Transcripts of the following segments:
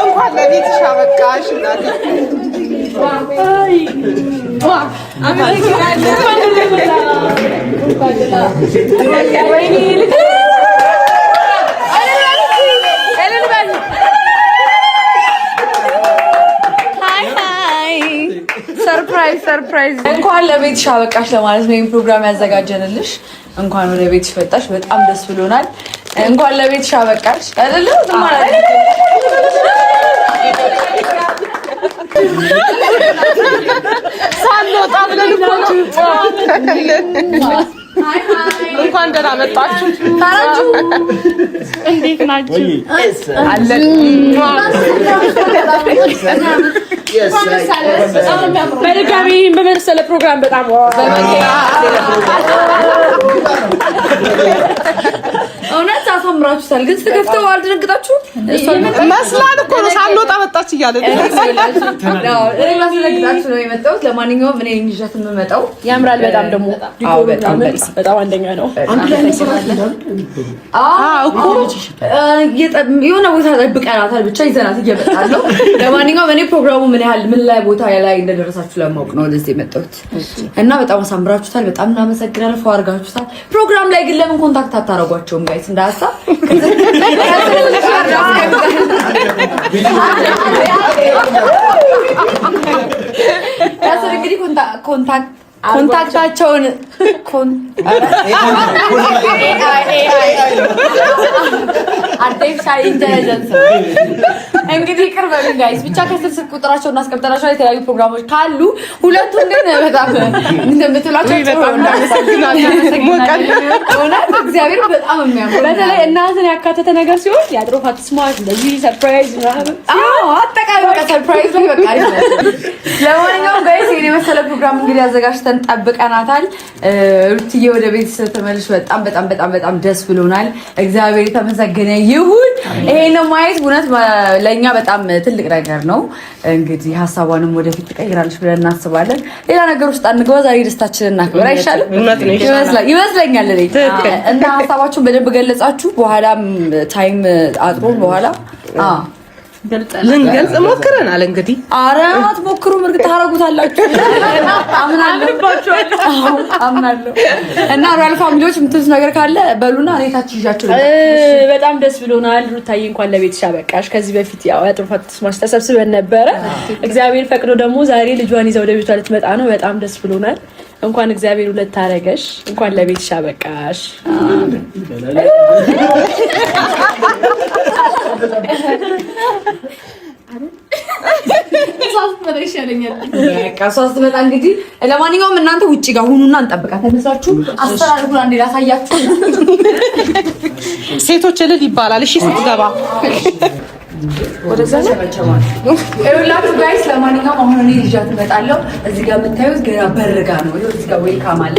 እንኳን ለቤትሽ አበቃሽ እናቴ። ሰርፕራይዝ እንኳን ለቤትሽ አበቃሽ ለማለት ነው ይሄን ፕሮግራም ያዘጋጀንልሽ። እንኳን ወደ ቤትሽ መጣሽ፣ በጣም ደስ ብሎናል። እንኳን ለቤትሽ አበቃሽ አይደለ? ሳንወጣ ብለን እኮ እንኳን ደህና መጣችሁ። ታራችሁ እንዴት ናችሁ? አለን በድጋሚ በመሰለ ፕሮግራም በጣም እውነት አሳምራችሁታል። ግን ስትከፍተው አልደነግጣችሁ? መስላን እኮ ነው ሳንወጣ መጣች እያለ ላስደነግጣችሁ ነው የመጣሁት። ለማንኛውም እኔ ይዣት የምመጣው ያምራል በጣም ደግሞ በጣም አንደኛ ነው። የሆነ ቦታ ጠብቀናታል፣ ብቻ ይዘናት እየመጣን ነው። ለማንኛውም እኔ ፕሮግራሙ ምን ላይ ቦታ ላይ እንደደረሳችሁ ለማወቅ ነው ወደዚህ የመጣሁት እና በጣም አሳምራችሁታል። በጣም እናመሰግናለን። ፏ አድርጋችሁታል። ፕሮግራም ላይ ግን ለምን ኮንታክት አታረጓቸውም ጋይስ? እንዳያሳ እንግዲህ ኮንታክታቸውን አርቲፊሻል ኢንተለጀንስ እንግዲህ ቅርብ ጋይስ ብቻ ከስልክ ቁጥራቸው እናስቀምጠናቸው። የተለያዩ ፕሮግራሞች ካሉ ሁለቱን ግን በጣም እንደምትላቸው እግዚአብሔር በጣም የሚያምሩ በተለይ እናትን ያካተተ ነገር ሲሆን ያጥሮፋት ስማርት እንደዚህ ሰርፕራይዝ ምናምን አጠቃላይ በቃ ሰርፕራይዝ ላይ በቃ ለማንኛውም ጋይስ ይሄን የመሰለ ፕሮግራም እንግዲህ አዘጋጅተን ጠብቀናታል። ሩትዬ ወደ ቤት ስትመለሽ በጣም በጣም በጣም በጣም ደስ ብሎናል። እግዚአብሔር የተመሰገነ ይሁን። ይሄን ማየት እውነት ለኛ በጣም ትልቅ ነገር ነው። እንግዲህ ሀሳቧንም ወደፊት ትቀይራለች ብለን እናስባለን። ሌላ ነገር ውስጥ አንገባ። ዛሬ ደስታችንን እናክብር አይሻልም? ይመስለኛል እኔ እና ሀሳባችሁን በደንብ ገለጻችሁ። በኋላም ታይም አጥሮ በኋላ ልንገልጽ ሞክረናል። እንግዲህ ኧረ አትሞክሩም፣ እርግጥ ታረጉታላችሁ። አምናለሁ። እና ሮያል ፋሚሊዎች የምትሉት ነገር ካለ በሉና እኔ ታች ይዣችሁ። በጣም ደስ ብሎናል። ሩታዬ እንኳን ለቤትሽ አበቃሽ። ከዚህ በፊት ያው ያጥሩፋት ስማሽ ተሰብስበን ነበረ። እግዚአብሔር ፈቅዶ ደግሞ ዛሬ ልጇን ይዛ ወደ ቤቷ ልትመጣ ነው። በጣም ደስ ብሎናል። እንኳን እግዚአብሔር ሁለት አረገሽ። እንኳን ለቤትሽ አበቃሽ። ስትመጣ እንግዲህ ለማንኛውም እናንተ ውጭ ጋር ሁኑና እንጠብቃት። ተነሳችሁ አስተራርጉና እንዴ ላሳያችሁ። ሴቶች እልል ይባላል። እሺ ስትገባ ወደዛ ነው ጋይስ። ለማንኛውም አሁን እኔ ልጃት እመጣለሁ። እዚህ ጋር የምታዩት ገና በርጋ ነው። እዚህ ጋር ዌልካም አለ።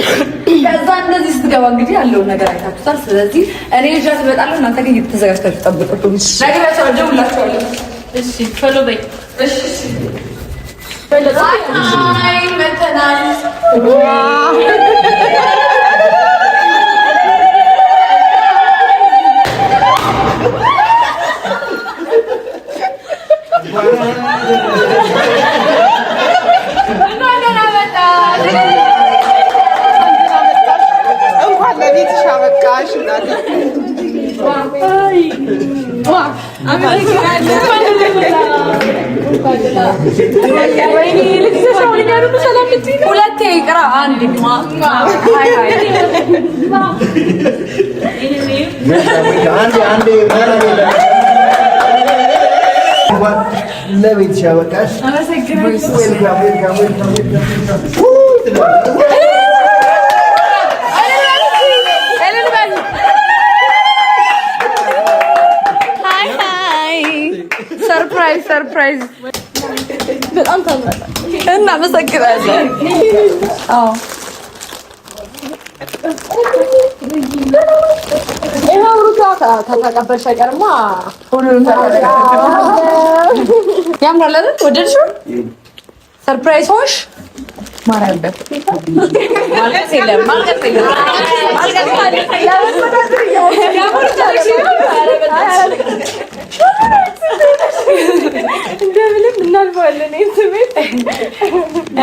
ከዛ እንደዚህ ስትገባ እንግዲህ ያለውን ነገር አይታችሁታል። ስለዚህ እኔ ልጃት እመጣለሁ። እናንተ ግን እየተዘጋጅታችሁ ጠብቁ። ነገራችሁ ደውላችኋለሁ። እሺ ፎሎ በይ። እሺ አይ መተናል። እንኳን ለቤትሽ አበቃሽ እናቴ። ሁለቴ ይቅራ አንድ ለቤትሽ አበቃሽ። ሰርፕራይዝ በጣም ታምራለች። እናመሰግናለን። አዎ ይሄው ሩታ ከተቀበልሽ አይቀርማ ሁሉንም ያምራል አይደል? ወደድሽው? ሰርፕራይዝ ሆሽ ማርያም በት ማልቀስ የለም እንደምንም እናልፈዋለን።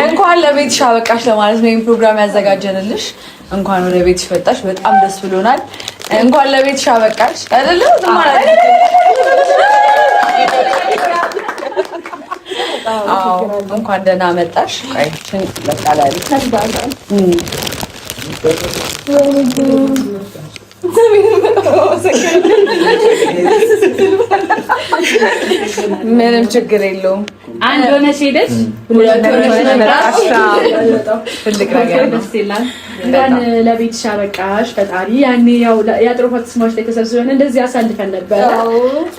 እንኳን ለቤትሽ አበቃሽ ለማለት ነው ይሄን ፕሮግራም ያዘጋጀንልሽ። እንኳን ወደ ቤትሽ መጣሽ፣ በጣም ደስ ብሎናል። እንኳን ለቤትሽ አበቃሽ አይደለ? እንኳን ደህና መጣሽ። ቆይችን ለቃላል ምንም ችግር የለውም። አንድ ሆነሽ ሄደሽ ሁለት ሆነሽ መጣሽ። ትልቅ ነገር ነው። እንኳን ለቤትሽ አበቃሽ ፈጣሪ። ያኔ ያው የአጥሮፋት ስማሽ ላይ ተሰብስበን እንደዚህ አሳልፈን ነበረ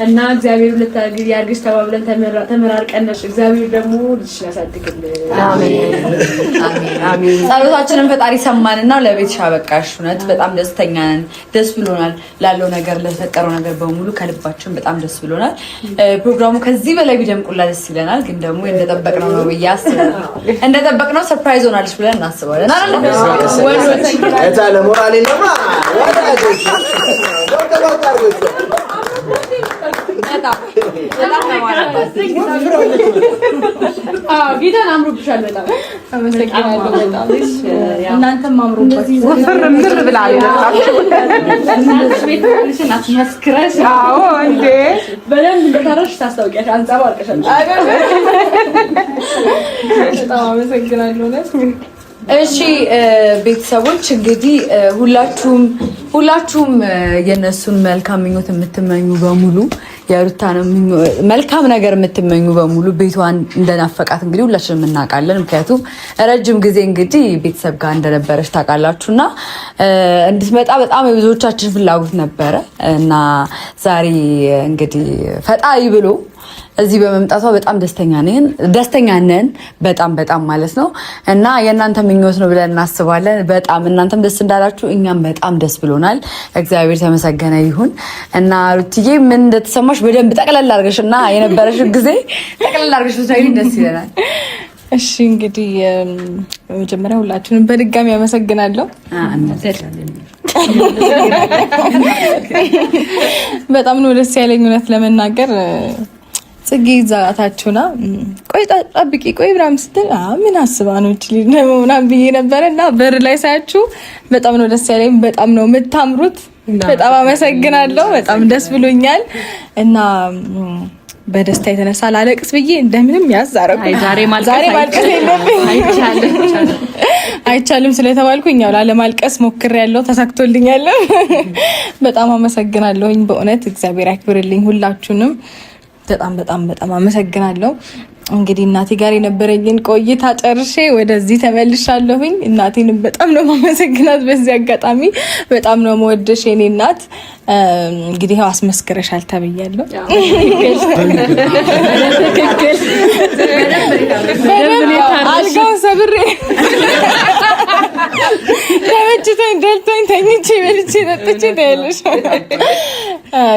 እና እግዚአብሔር ሁለት ያርግሽ ተባብለን ተመራርቀን እግዚአብሔር ደግሞ ልጅሽን ያሳድግልን። አሜን አሜን። ጸሎታችንን ፈጣሪ ሰማንና ለቤትሽ አበቃሽ። እውነት በጣም ደስተኛ ነን፣ ደስ ብሎናል። ላለው ነገር ለተፈጠረው ነገር በሙሉ ከልባችን በጣም ደስ ብሎናል። ፕሮግራሙ ከዚህ በላይ ቢደምቁላ ደስ ይለናል፣ ግን ደግሞ እንደጠበቅነው ነው ብዬ አስባለሁ። እንደጠበቅነው ሰርፕራይዝ ሆናለች ብለን እናስባለን አይደል? እታ ለሞራሌ ለማ ወዳጆች ጌታን አምሮብሻል በጣም አመሰግናለሁ። በጣም እናንተም አምሮበት ወፍር ምር ብላል አስመስክረሽ እንዴ በደንብ እንደታረሽ ታስታውቂያለሽ። አንጸባርቀሻል። በጣም አመሰግናለሁ። እሺ ቤተሰቦች እንግዲህ ሁላችሁም የነሱን መልካም ምኞት የምትመኙ በሙሉ የሩታን መልካም ነገር የምትመኙ በሙሉ ቤቷን እንደናፈቃት እንግዲህ ሁላችንም እናውቃለን። ምክንያቱም ረጅም ጊዜ እንግዲህ ቤተሰብ ጋር እንደነበረች ታውቃላችሁና እንድትመጣ በጣም የብዙዎቻችን ፍላጎት ነበረ እና ዛሬ እንግዲህ ፈጣሪ ብሎ እዚህ በመምጣቷ በጣም ደስተኛ ነን። በጣም ማለት ነው እና የእናንተ ምኞት ነው ብለን እናስባለን። በጣም እናንተም ደስ እንዳላችሁ እኛም በጣም ደስ ብሎናል። እግዚአብሔር ተመሰገነ ይሁን እና ሩትዬ ምን እንደተሰማሽ በደንብ ጠቅለል አድርገሽ እና የነበረሽን ጊዜ ጠቅለል አድርገሽ ብትነግሪኝ ደስ ይለናል። እሺ እንግዲህ በመጀመሪያ ሁላችሁንም በድጋሚ አመሰግናለሁ። በጣም ነው ደስ ያለኝ እውነት ለመናገር ጽጌ ዛታችሁና ቆይ ጠብቂ ቆይ ምናምን ስትል ምን አስባ ነው እቺ ልጅ ነው ምናምን ብዬ ነበረ እና በር ላይ ሳያችሁ በጣም ነው ደስ ያለኝ። በጣም ነው የምታምሩት። በጣም አመሰግናለሁ። በጣም ደስ ብሎኛል እና በደስታ የተነሳ ላለቅስ ብዬ እንደምንም ያዛረኩ ዛሬ ማልቀስ የለብኝ አይቻልም ስለተባልኩኝ ያው ላለማልቀስ ሞክሬያለሁ፣ ተሳክቶልኛል። በጣም አመሰግናለሁኝ። በእውነት እግዚአብሔር ያክብርልኝ ሁላችሁንም። በጣም አመሰግናለሁ። እንግዲህ እናቴ ጋር የነበረኝን ቆይታ ጨርሼ ወደዚህ ተመልሻለሁኝ። እናቴንም በጣም ነው ማመሰግናት። በዚህ አጋጣሚ በጣም ነው መወደሽ የኔ እናት። እንግዲህ ያው አስመስክረሻል ተብያለሁ። አልጋውን ሰብሬ ተመችቶኝ ደልቶኝ ተኝቼ በልቼ ጠጥቼ ታያለሽ።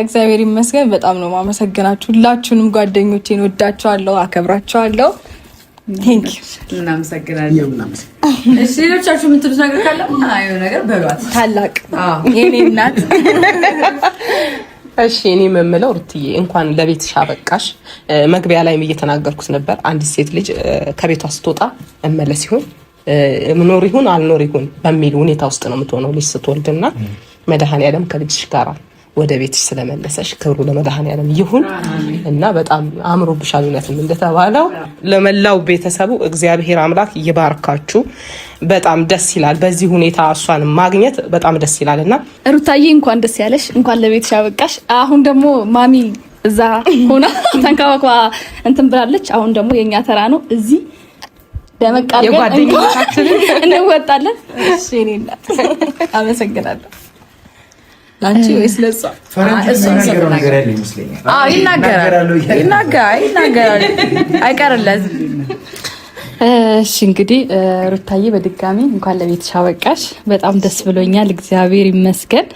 እግዚአብሔር ይመስገን። በጣም ነው ማመሰግናችሁ ሁላችሁንም። ጓደኞቼን ወዳችኋለሁ፣ አከብራችኋለሁ። ቴንክ ዩ። እናመሰግናለን። እሺ ሌሎቻችሁ የምትሉት ነገር ካለ አዩ ነገር በሏት። ታላቅ የኔ እናት። እሺ እኔ የምለው ሩትዬ እንኳን ለቤትሽ አበቃሽ። መግቢያ ላይም እየተናገርኩት ነበር። አንዲት ሴት ልጅ ከቤቷ ስትወጣ እመለስ ይሁን ምኖር ይሁን አልኖር ይሁን በሚል ሁኔታ ውስጥ ነው የምትሆነው ልጅ ስትወልድና መድኃኔዓለም ከልጅሽ ጋር ወደ ቤትሽ ስለመለሰሽ ክብሩ ለመድኃኔዓለም ይሁን እና በጣም አምሮብሻል። እውነትም እንደተባለው ለመላው ቤተሰቡ እግዚአብሔር አምላክ ይባርካችሁ። በጣም ደስ ይላል። በዚህ ሁኔታ እሷን ማግኘት በጣም ደስ ይላልና ሩታዬ እንኳን ደስ ያለሽ፣ እንኳን ለቤትሽ አበቃሽ። አሁን ደግሞ ማሚ እዛ ሆና ተንከባክባ እንትን ብላለች። አሁን ደግሞ የኛ ተራ ነው እዚህ ደመቃለን እንወጣለን። እሺ እኔ እናት አመሰግናለሁ። ላንቺ ወይስ ለሷ? ፈረንጆች ነገር ያለ ይመስለኛል። ይናገራል አይቀርለት። እሺ እንግዲህ ሩታዬ በድጋሚ እንኳን ለቤትሽ አበቃሽ። በጣም ደስ ብሎኛል። እግዚአብሔር ይመስገን።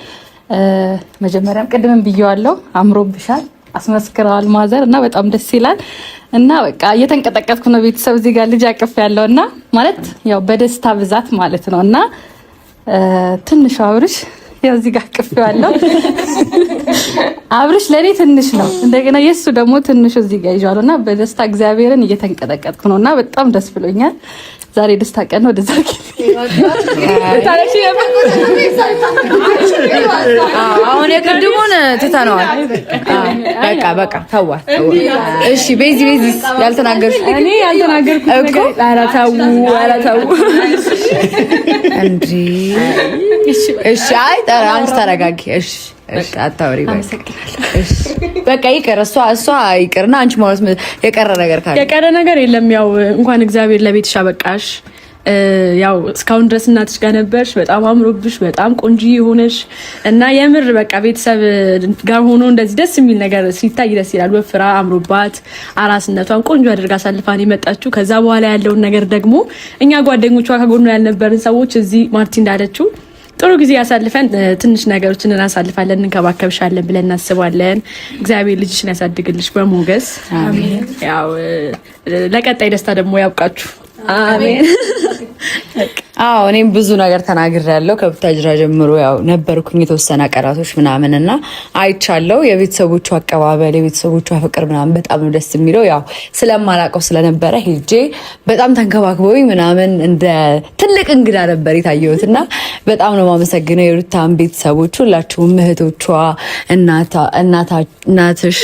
መጀመሪያም ቅድምም ብየዋለሁ፣ አምሮብሻል፣ አስመስክረዋል ማዘር እና በጣም ደስ ይላል። እና በቃ እየተንቀጠቀጥኩ ነው። ቤተሰብ እዚህ ጋር ልጅ አቅፍ ያለውና ማለት ያው በደስታ ብዛት ማለት ነውና ትንሽ አብርሽ ያው እዚህ ጋር አቅፍ ያለው አብርሽ ለኔ ትንሽ ነው። እንደገና የሱ ደግሞ ትንሽ እዚህ ጋር ይዣለውና በደስታ እግዚአብሔርን እየተንቀጠቀጥኩ ነውና በጣም ደስ ብሎኛል። ዛሬ ደስታ ቀን ነው። ወደዛ አሁን የቅድሙን ትተነዋል። በቃ ተዋት። እሺ ቤዚ ያልተናገርሽ እኔ ያልተናገርኩት እኮ ኧረ ተው እንጂ። እሺ አይ አንቺ ተረጋጊ። እሺ አታውሪ። በቃ ይቅር። እሷ ይቅርና አንቺ ማለት የቀረ ነገር የለም። ያው እንኳን እግዚአብሔር ለቤትሽ አበቃሽ። ያው እስካሁን ድረስ እናትሽ ጋር ነበርሽ። በጣም አምሮብሽ፣ በጣም ቆንጆ ሆነሽ እና የምር በቃ ቤተሰብ ጋር ሆኖ እንደዚህ ደስ የሚል ነገር ሲታይ ደስ ይላል። ወፍራ አምሮባት አራስነቷን ቆንጆ አድርጋ አሳልፋን የመጣችው። ከዛ በኋላ ያለውን ነገር ደግሞ እኛ ጓደኞቿ ከጎኗ ያልነበርን ሰዎች እዚህ ማርቲ እንዳለችው ጥሩ ጊዜ ያሳልፈን ትንሽ ነገሮችን እናሳልፋለን፣ እንከባከብሻለን ብለን እናስባለን። እግዚአብሔር ልጅሽን ያሳድግልሽ በሞገስ አሜን። ያው ለቀጣይ ደስታ ደግሞ ያብቃችሁ። አሜን። አዎ እኔም ብዙ ነገር ተናግሬያለሁ። ከቡታጅራ ጀምሮ ያው ነበርኩኝ የተወሰነ ቀናቶች ምናምንና አይቻለሁ። የቤተሰቦቹ አቀባበል፣ የቤተሰቦቹ ፍቅር ምናምን በጣም ነው ደስ የሚለው። ያው ስለማላውቀው ስለነበረ ሄጄ በጣም ተንከባክበውኝ ምናምን እንደ ትልቅ እንግዳ ነበር የታየሁትና በጣም ነው የማመሰግነው የሩታን ቤተሰቦች ሁላችሁም፣ እህቶቿ፣ እናትሽ፣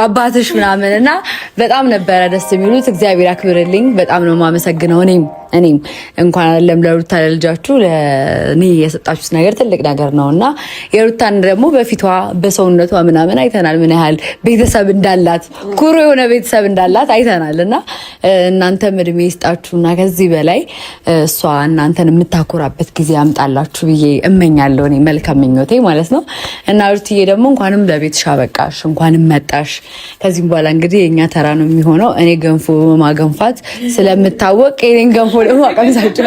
አባትሽ ምናምንና በጣም ነበረ ደስ የሚሉት። እግዚአብሔር አክብርልኝ። በጣም ነው የማመሰግነው። እኔም እንኳን አይደለም ለሩታ ለልጃችሁ ለኔ የሰጣችሁት ነገር ትልቅ ነገር ነውና የሩታን ደግሞ በፊቷ በሰውነቷ ምናምን አይተናል፣ ምን ያህል ቤተሰብ እንዳላት ኩሩ የሆነ ቤተሰብ እንዳላት አይተናልና እናንተም እድሜ ይስጣችሁና ከዚህ በላይ እሷ እናንተን የምታኮራበት ጊዜ ያምጣላችሁ ብዬ እመኛለሁ። እኔ መልካም ምኞቴ ማለት ነው። እና ሩትዬ ደግሞ እንኳንም ለቤትሽ አበቃሽ፣ እንኳንም መጣሽ። ከዚህም በኋላ እንግዲህ የኛ ተራ ነው የሚሆነው። እኔ ገንፎ ማገንፋት ስለምታወቅ የኔን ገንፎ ደግሞ አቀምሳችሁ።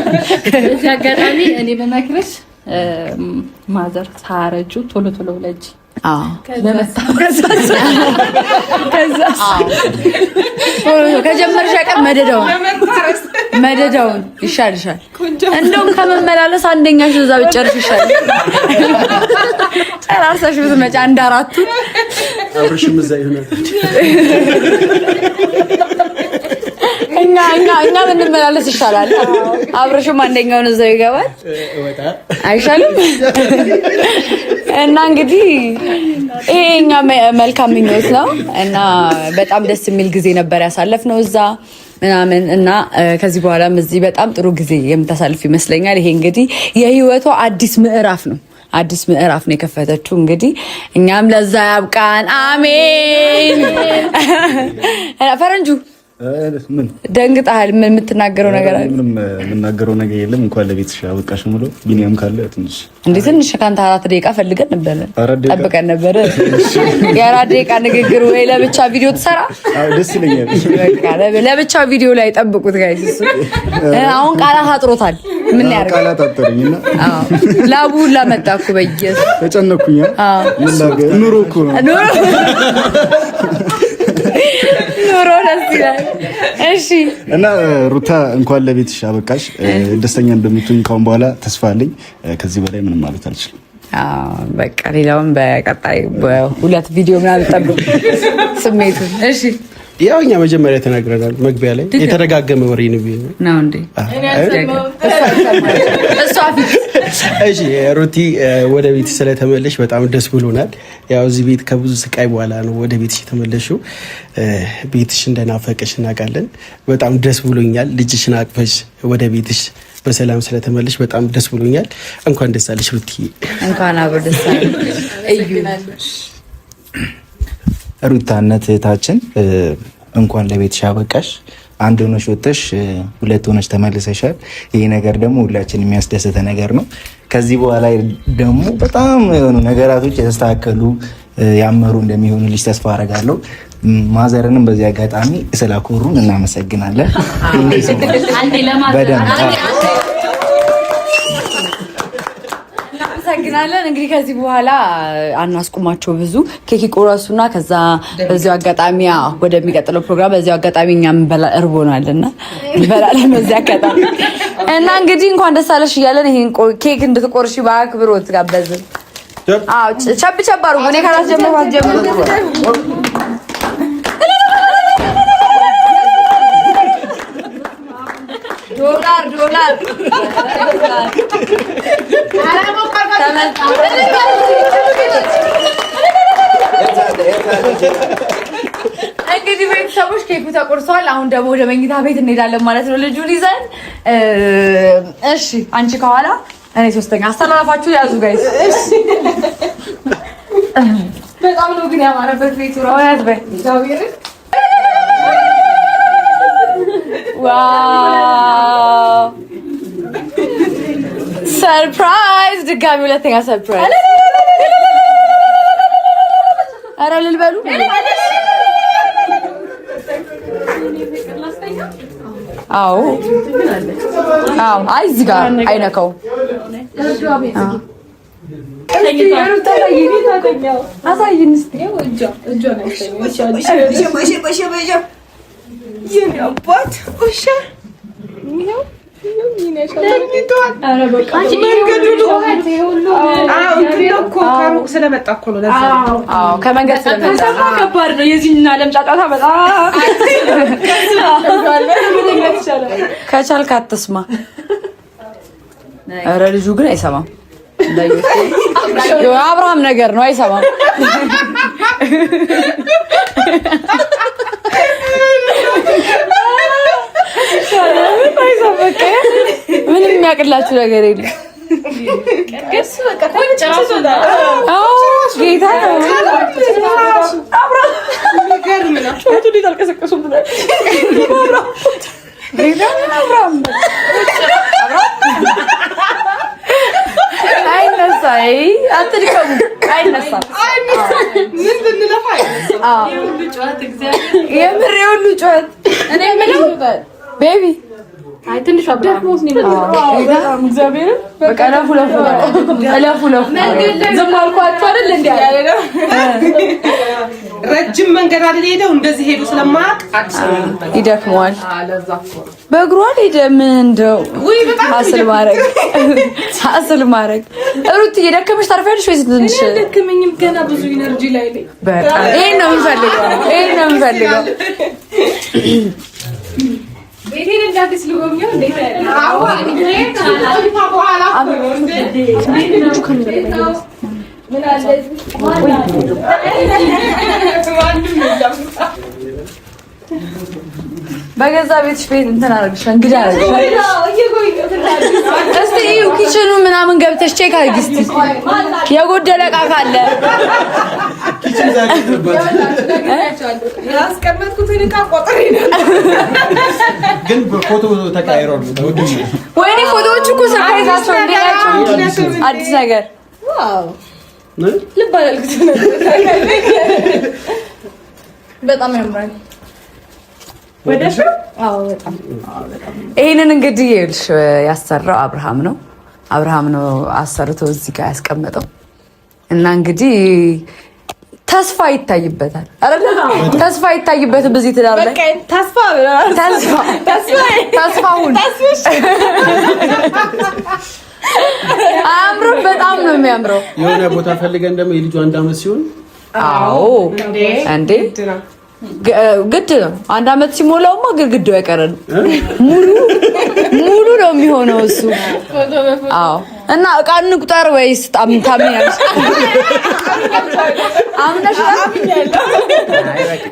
በዚህ አጋጣሚ እኔ በመክረሽ ማዘር ሳረጁ ቶሎ ብለጂ ከጀመርሽ ቀን መደዳውን ይሻልሻል። እንደውም ከመመላለስ አንደኛሽ እዛ ብጨርሽ ይሻል። ጨራርሰሽ ብትመጪ አንድ አራቱ አብርሽም እዛ ይሆናል። እኛ ብንመላለስ ይሻላል። አብርሽም አንደኛውን እዛው ይገባል። አይሻልም? እና እንግዲህ ይሄ እኛ መልካም ምኞት ነው እና በጣም ደስ የሚል ጊዜ ነበር ያሳለፍነው እዛ ምናምን እና ከዚህ በኋላም እዚህ በጣም ጥሩ ጊዜ የምታሳልፍ ይመስለኛል። ይሄ እንግዲህ የህይወቷ አዲስ ምዕራፍ ነው የከፈተችው። እንግዲህ እኛም ለዛ ያብቃን። አሜን። ፈረንጁ ምን ደንግጣል? ምን የምትናገረው ነገር አለ? ምንም የምናገረው ነገር የለም። እንኳን ለቤትሽ አበቃሽ ሙሉ ቢኒያም ካለ ትንሽ ከአንተ 4 ደቂቃ ፈልገን ነበር፣ ጠብቀን ነበር። የ4 ደቂቃ ንግግር ወይ ለብቻ ቪዲዮ ትሰራ? አዎ ደስ ይለኛል። ለብቻ ቪዲዮ ላይ ጠብቁት ጋይስ። እሱ አሁን ቃላት አጥሮታል። ምን ያርግ? ቃላት አጥሮኝና ላቡ ላመጣኩ በየስ ተጨነኩኝ። ምን ላገ ኑሮ እኮ ነው ኑሮ ደስ ይላል። እሺ እና ሩታ እንኳን ለቤትሽ አበቃሽ። ደስተኛ እንደምትሆኝ ካሁን በኋላ ተስፋ አለኝ። ከዚህ በላይ ምንም ማለት አልችልም። በቃ ሌላውን በቀጣይ በሁለት ቪዲዮ ምናምን ጠብቁ ስሜቱን። እሺ ያው እኛ መጀመሪያ ተናግረናል መግቢያ ላይ የተደጋገመ ወሬ ነው እንዴ? እሺ ሩቲ ወደ ቤት ስለተመለሽ በጣም ደስ ብሎናል። ያው እዚህ ቤት ከብዙ ስቃይ በኋላ ነው ወደ ቤትሽ የተመለሽው። ቤትሽ እንደናፈቀሽ እናውቃለን። በጣም ደስ ብሎኛል። ልጅሽን አቅፈሽ ወደ ቤትሽ በሰላም ስለተመለሽ በጣም ደስ ብሎኛል። እንኳን ደስ አለሽ ሩቲ። እንኳን አብሮ ደስ አለሽ እዩ። ሩታነት እህታችን እንኳን ለቤትሽ አበቃሽ። አንድ ሆነሽ ወጥተሽ ሁለት ሆነሽ ተመልሰሻል። ይሄ ነገር ደግሞ ሁላችን የሚያስደስተ ነገር ነው። ከዚህ በኋላ ደግሞ በጣም የሆኑ ነገራቶች የተስተካከሉ ያመሩ እንደሚሆኑልሽ ተስፋ አደርጋለሁ። ማዘርንም በዚህ አጋጣሚ ስላኮሩን እናመሰግናለን። በደንብ እናመሰግናለን። እንግዲህ ከዚህ በኋላ አናስቁማቸው። ብዙ ኬክ ቆረሱና ከዛ በዚያው አጋጣሚ ወደሚቀጥለው ፕሮግራም በዚያው አጋጣሚ እኛም እርቦናልና እንበላለን በዚያ አጋጣሚ እና እንግዲህ እንኳን ደስ አለሽ እያለን ይሄን ኬክ እንድትቆርሺ በአክብሮት ጋበዝን። አዎ ቸብ ቸብ አድርጉ። እኔ ካላስጀመርኩ ጀምሩ። ዶላር እንግዲህ ቤተሰቦች ኬኩ ተቆርሷል። አሁን ደግሞ ወደ መኝታ ቤት እንሄዳለን ማለት ነው ልጁን ይዘን። እሺ አንቺ ከኋላ እኔ ሶስተኛ። አስተላልፋችሁ ያዙ ጋይስ። እሺ በጣም ነው ግን ያማረበት ቤቱ ራውያት በይ ዋው ሰርፕራይዝ! ድጋሚ ሁለተኛ ሰርፕራይዝ። ኧረ ልልበሉ። አዎ አይ እዚህ ጋር አይነካውም። አሳይን እስኪ የአባት ውሻ ከሩቅ ስለመጣ እኮ ነው። ከመንገድ ስለመጣ ከባድ ነው። የዚህና ለምጫጫታ በጣም ከቻልክ አትስማ። ኧረ ልጁ ግን አይሰማም። የአብርሃም ነገር ነው፣ አይሰማም። ምንም የሚያውቅላችሁ ነገር የለም። ጌታ አይነሳ አትድከሙ። አይነሳ የምር የሁሉ ጩኸት እኔ የምለው ቤቢ አይ ትንሽ አብዳሞስ ነው የሚለው እግዚአብሔር በቃ ለፉ ዝም አልኳቸው አይደል እንዴ? ረጅም መንገድ አይደል ሄደው እንደዚህ ሄዱ ስለማያውቅ አዲስ ይደክመዋል። በእግሩ አልሄደም። እንደው ሀስል ማድረግ ሩት እየደከመሽ ታርፊያለሽ ወይስ ትንሽ? ደከመኝም ገና ብዙ ኢነርጂ ላይ ነኝ። በቃ ይሄን ነው የምፈልገው። ቤቴን እንዳዲስ ልጎብኘው እንዴት ነው? አዎ በገዛ ቤትሽ ቤት እንትን አደረግሽ እንግዲህ አደረግሽ። እስቲ ኪችኑ ምናምን ገብተሽ ቼክ አድርጊ እስቲ የጎደለ ዕቃ ካለ ያስቀመጥኩትን ዕቃ ቆጥሬ ነው። ግን በፎቶ ተቀያይሯል። ወይኔ ፎቶዎቹ እኮ ሰርፕራይዛቸው እንዴላቸው አዲስ ነገር ዋው ልባላል። በጣም ያምራል። ወደሽ በጣም ይሄንን እንግዲህ ይልሽ ያሰራው አብርሃም ነው አሰርቶ እዚህ ጋር ያስቀመጠው እና እንግዲህ ተስፋ ይታይበታል አይደል? ተስፋ ይታይበት በዚህ ትዳር ላይ ተስፋውን አምሮ በጣም ነው የሚያምረው። የሆነ ቦታ ፈልገን ደግሞ የልጁ 1 አመት ሲሆን አዎ እንዴ ግድ ነው። 1 አመት ሲሞላውማ ግድግዳው አይቀርም። ሙሉ ነው የሚሆነው እሱ። አዎ እና ዕቃ እንቁጠር ወይስ ታምኛለሽ?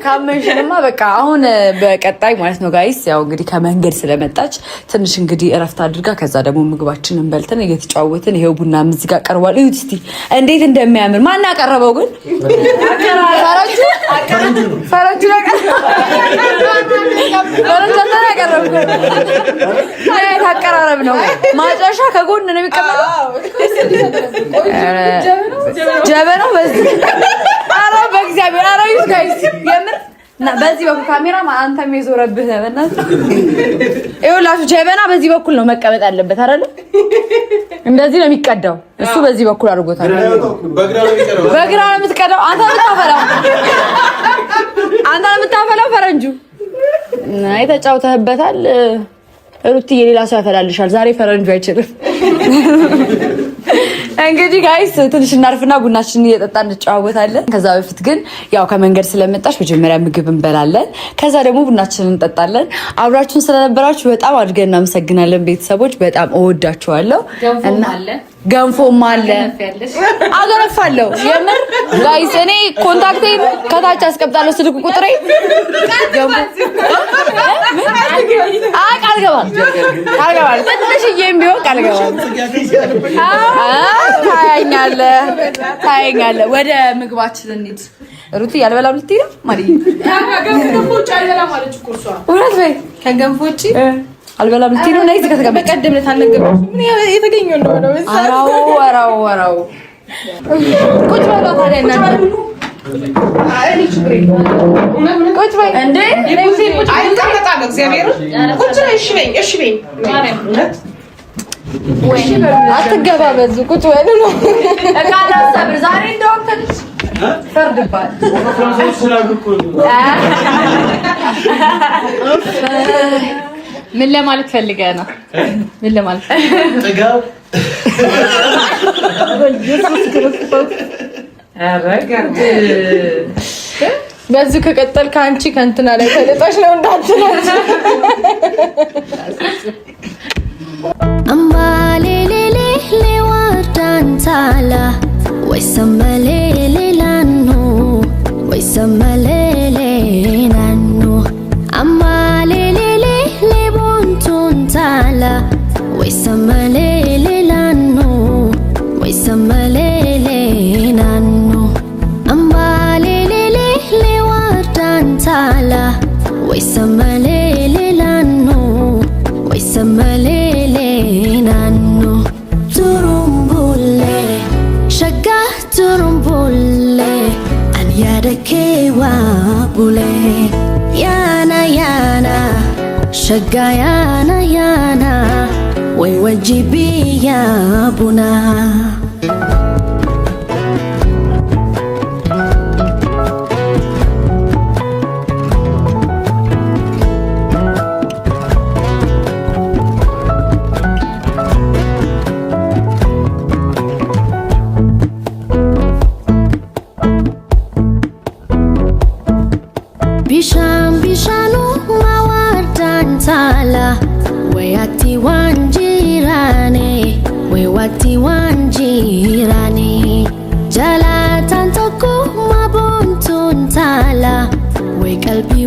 ካመንሽንማ በቃ አሁን በቀጣይ ማለት ነው ጋይስ። ያው እንግዲህ ከመንገድ ስለመጣች ትንሽ እንግዲህ እረፍት አድርጋ ከዛ ደግሞ ምግባችንን በልተን እየተጫወትን ይሄው ቡና እዚህ ጋር ቀርቧል። እዩት እስቲ እንዴት እንደሚያምር። ማን ያቀረበው ግን? ፈረንጁ አቀራረብ ነው። ማጨሻ ከጎን ነው የሚቀመጠው። ጀበናው በዚህ ኧረ በእግዚአብሔር ኧረ ይሁት ጋይስ የምር በዚህ በኩል ካሜራ አንተም የዞረብህ በእናትህ ይኸውላችሁ ጀበና በዚህ በኩል ነው መቀመጥ ያለበት አይደል እንደዚህ ነው የሚቀዳው እሱ በዚህ በኩል አድርጎታል በግራ ነው የምትቀዳው አንተ የምታፈላው ፈረንጁ አይ ተጫውተህበታል ሩቲ የሌላ ሰው ያፈላልሻል ዛሬ ፈረንጁ አይችልም እንግዲህ ጋይስ ትንሽ እናርፍና ቡናችንን እየጠጣን እንጨዋወታለን ከዛ በፊት ግን ያው ከመንገድ ስለመጣሽ መጀመሪያ ምግብ እንበላለን ከዛ ደግሞ ቡናችንን እንጠጣለን አብራችሁን ስለነበራችሁ በጣም አድርገን እናመሰግናለን ቤተሰቦች በጣም እወዳችኋለሁ እና ገንፎም አለ አገረፋለሁ የምር ጋይስ እኔ ኮንታክቴ ከታች አስቀምጣለሁ ስልክ ቁጥሬ ካልገባል ትንሽዬም ቢሆን ካልገባል ታያኛለህ ወደ ምግባችን እንሂድ ሩቲ ያልበላው ልትይ ነው ማሪ ከገንፎ አልበላም ማለች እኮ እሷ እውነት በይ ከገንፎ ውጪ አልበላም ልትይ ነው ነይ ከተቀበለ በቀደም ለታነገረው ምን የተገኘው ነው ወራው ቁጭ በሏ ታዲያ እናንተ ቁጭ በይ እንዴ አይጣጣም እግዚአብሔር ቁጭ በይ እሺ በይ ወይ አትገባበዙ ቁጭ በሉ ነው እቃላ ሰብር ዛሬ እንደውም ትንሽ ፈርድባል ምን ለማለት ፈልገህ ነው ምን ለማለት ጥጋብ ኢየሱስ ክርስቶስ አረጋት በዚህ ከቀጠል ካንቺ ከንትና ላይ ተለጣሽ ነው እንዳትነች Ambalelele lewardantala Waisamalele lanu Waisamalele nanu Ambalelele lebontuntala Waisamalele lanu Waisamalele nanu Ambalelele lewardantala Waisamalele lanu Waisamalele nanu Turumbule Shaka turumbule Anyada kewa bule Yana Shaka yana Way wajibi ya buna Bishanu mawardantala Wayati wanjirane Jalatan toku mabuntuntala Way kalbi